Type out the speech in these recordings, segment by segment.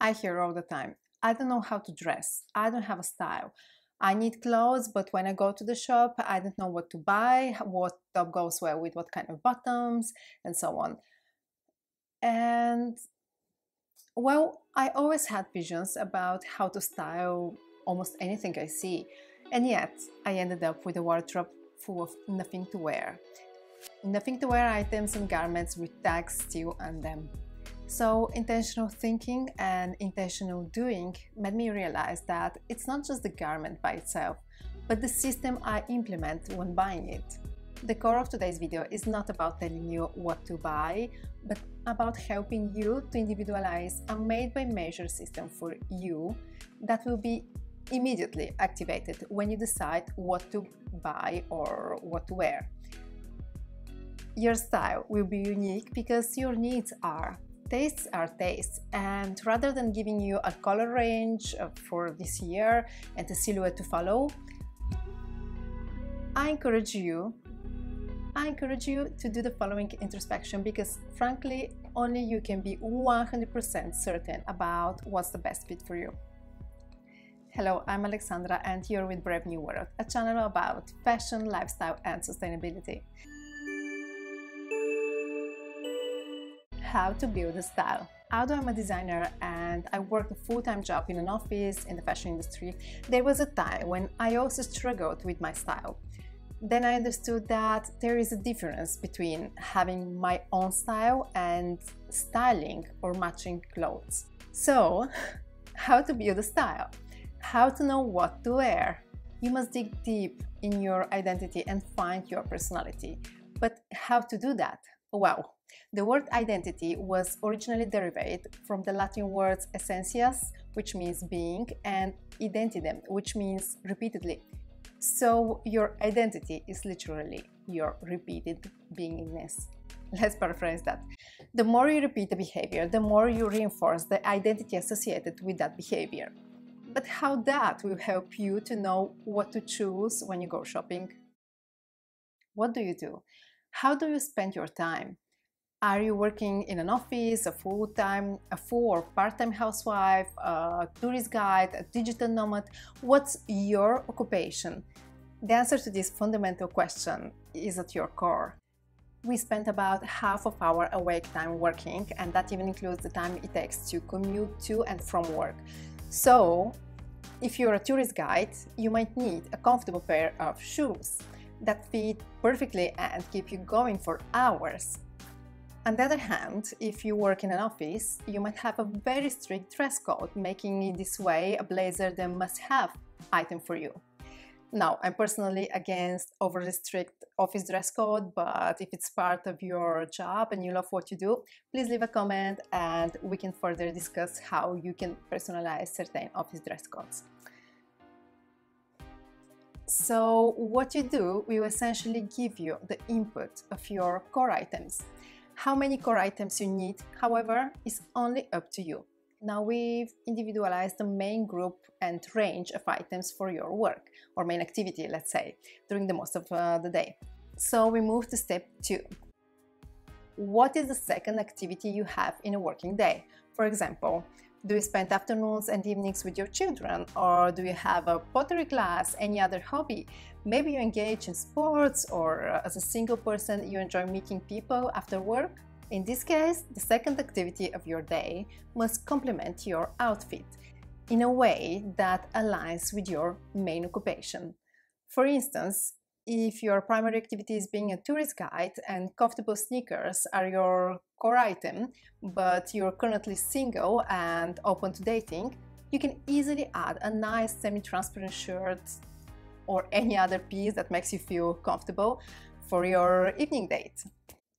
I hear all the time, I don't know how to dress, I don't have a style. I need clothes, but when I go to the shop, I don't know what to buy, what top goes well with what kind of bottoms, and so on. And well, I always had visions about how to style almost anything I see, and yet I ended up with a wardrobe full of nothing to wear. Nothing to wear items and garments with tags still on them. So intentional thinking and intentional doing made me realize that it's not just the garment by itself, but the system I implement when buying it. The core of today's video is not about telling you what to buy, but about helping you to individualize a made-by-measure system for you that will be immediately activated when you decide what to buy or what to wear. Your style will be unique because your needs are. Tastes are tastes, and rather than giving you a color range for this year and a silhouette to follow, I encourage you to do the following introspection, because frankly, only you can be 100% certain about what's the best fit for you. Hello, I'm Alexandra and you're with Brave New World, a channel about fashion, lifestyle and sustainability. How to build a style. Although I'm a designer and I worked a full-time job in an office in the fashion industry, there was a time when I also struggled with my style. Then I understood that there is a difference between having my own style and styling or matching clothes. So, how to build a style? How to know what to wear? You must dig deep in your identity and find your personality. But how to do that? Well, the word identity was originally derived from the Latin words essentias, which means being, and identidem, which means repeatedly. So your identity is literally your repeated beingness. Let's paraphrase that. The more you repeat a behavior, the more you reinforce the identity associated with that behavior. But how that will help you to know what to choose when you go shopping? What do you do? How do you spend your time? Are you working in an office, a full or part-time housewife, a tourist guide, a digital nomad? What's your occupation? The answer to this fundamental question is at your core. We spend about half of our awake time working, and that even includes the time it takes to commute to and from work. So, if you're a tourist guide, you might need a comfortable pair of shoes that fit perfectly and keep you going for hours. On the other hand, if you work in an office, you might have a very strict dress code, making in this way a blazer the must-have item for you. Now, I'm personally against overly strict office dress code, but if it's part of your job and you love what you do, please leave a comment and we can further discuss how you can personalize certain office dress codes. So, what you do will essentially give you the input of your core items. How many core items you need, however, is only up to you. Now we've individualized the main group and range of items for your work, or main activity, let's say, during the most of the day. So we move to step 2. What is the second activity you have in a working day? For example, do you spend afternoons and evenings with your children? Or do you have a pottery class, any other hobby? Maybe you engage in sports, or as a single person you enjoy meeting people after work? In this case, the second activity of your day must complement your outfit in a way that aligns with your main occupation. For instance, if your primary activity is being a tourist guide and comfortable sneakers are your core item, but you're currently single and open to dating, you can easily add a nice semi-transparent shirt or any other piece that makes you feel comfortable for your evening date.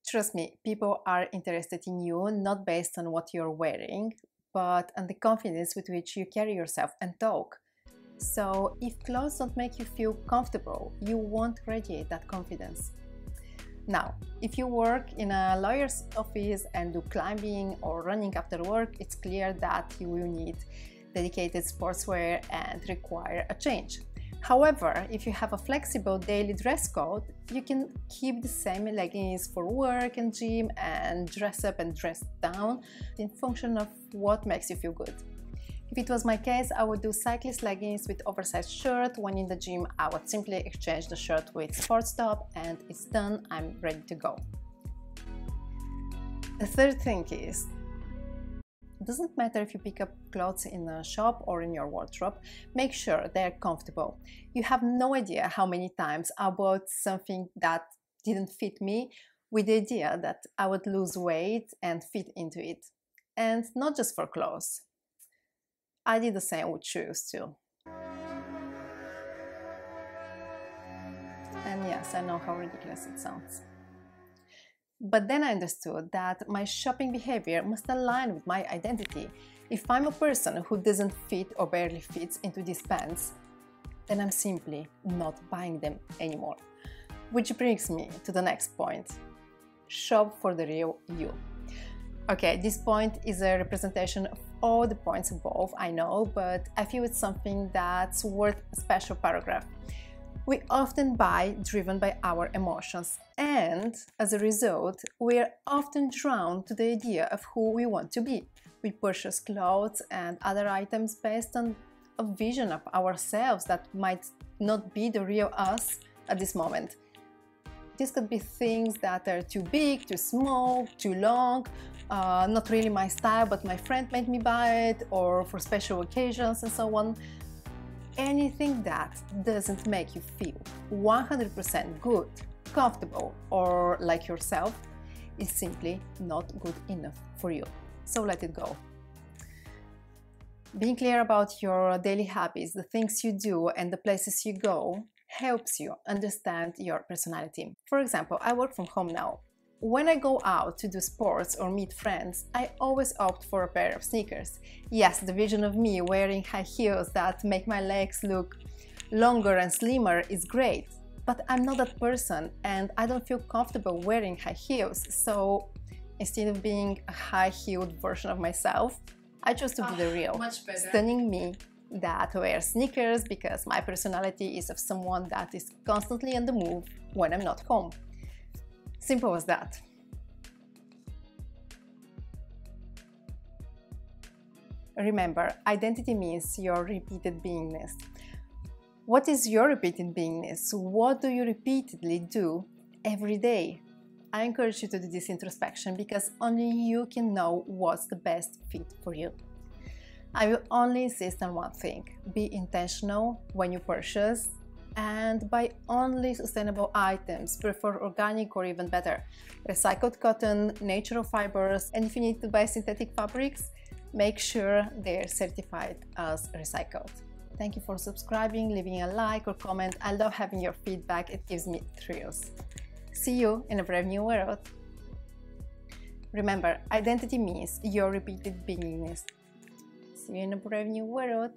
Trust me, people are interested in you not based on what you're wearing, but on the confidence with which you carry yourself and talk. So if clothes don't make you feel comfortable, you won't radiate that confidence. Now, if you work in a lawyer's office and do climbing or running after work, it's clear that you will need dedicated sportswear and require a change. However, if you have a flexible daily dress code, you can keep the same leggings for work and gym and dress up and dress down in function of what makes you feel good. If it was my case, I would do cyclist leggings with oversized shirt. When in the gym, I would simply exchange the shirt with sports top, and it's done, I'm ready to go. The third thing is, it doesn't matter if you pick up clothes in a shop or in your wardrobe, make sure they're comfortable. You have no idea how many times I bought something that didn't fit me with the idea that I would lose weight and fit into it. And not just for clothes. I did the same with shoes too. And yes, I know how ridiculous it sounds. But then I understood that my shopping behavior must align with my identity. If I'm a person who doesn't fit or barely fits into these pants, then I'm simply not buying them anymore. Which brings me to the next point. Shop for the real you. Okay, this point is a representation of all the points above, I know, but I feel it's something that's worth a special paragraph. We often buy driven by our emotions, and as a result, we are often drawn to the idea of who we want to be. We purchase clothes and other items based on a vision of ourselves that might not be the real us at this moment. This could be things that are too big, too small, too long, not really my style, but my friend made me buy it, or for special occasions and so on. Anything that doesn't make you feel 100% good, comfortable, or like yourself is simply not good enough for you. So let it go. Being clear about your daily habits, the things you do, and the places you go helps you understand your personality. For example, I work from home now. When I go out to do sports or meet friends, I always opt for a pair of sneakers. Yes, the vision of me wearing high heels that make my legs look longer and slimmer is great, but I'm not that person and I don't feel comfortable wearing high heels, so instead of being a high-heeled version of myself, I chose to be the real, stunning me that wears sneakers because my personality is of someone that is constantly on the move when I'm not home. Simple as that. Remember, identity means your repeated beingness. What is your repeated beingness? What do you repeatedly do every day? I encourage you to do this introspection because only you can know what's the best fit for you. I will only insist on one thing: be intentional when you purchase, and buy only sustainable items, prefer organic or even better, recycled cotton, natural fibers, and if you need to buy synthetic fabrics, make sure they're certified as recycled. Thank you for subscribing, leaving a like or comment. I love having your feedback, it gives me thrills. See you in a brave new world. Remember, identity means your repeated beingness. See you in a brave new world.